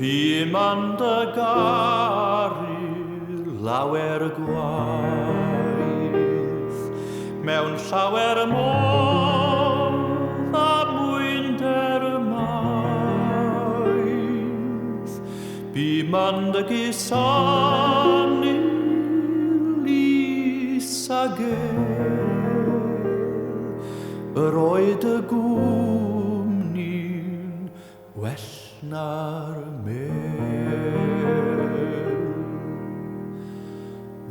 Bym ond y gari lawer gwaith mewn llawer modd a mwynder maith. Bym ond y gysanu lysager yr oed y gwmni'n well na'r mel.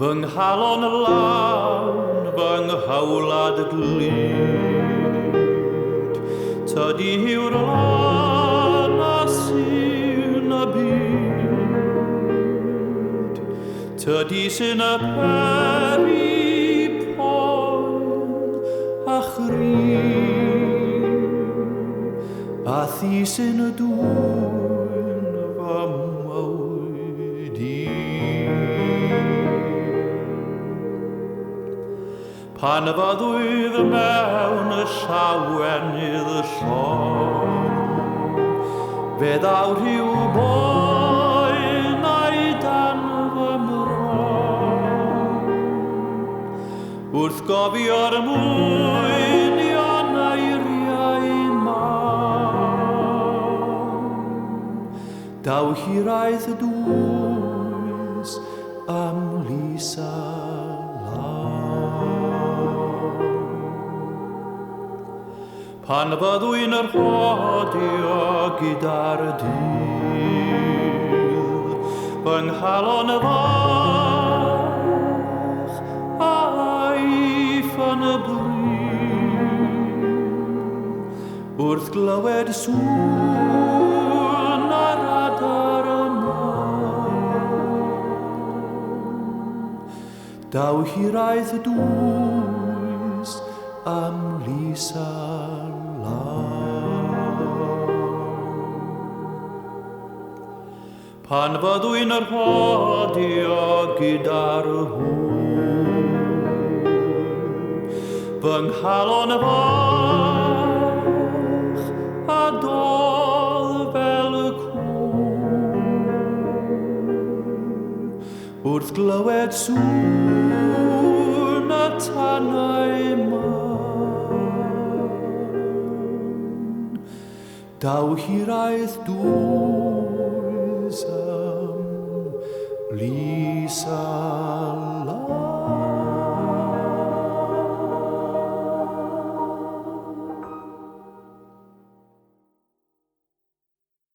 Fy nghalon lawn, fy nghawlad glyd, tydi yw'r lan a sy'n y byd, tydi sy'n y peri poen a chri, a thi sy'n y dwy'n fy mywyd i. Pan fyddwydd mewn y llawenydd llon, fe ddaw rhyw boen a'i dan fy mron, wrth gofio'r mwynion eiriau man. Daw hiraeth y dwys am lysa pan fyddwy'n yr rhodio gyda'r dydd, fy nghalon y fach a aif yn y bryd, wrth glywed sŵn ar adar y man. Daw hiraeth y dwys am lysa pan fyddwy'n yr rhodio gyda'r hwyl, fy nghalon y fach a dol fel y cwl, wrth glywed sŵn y tanau man. Daw hiraeth dwys am lysa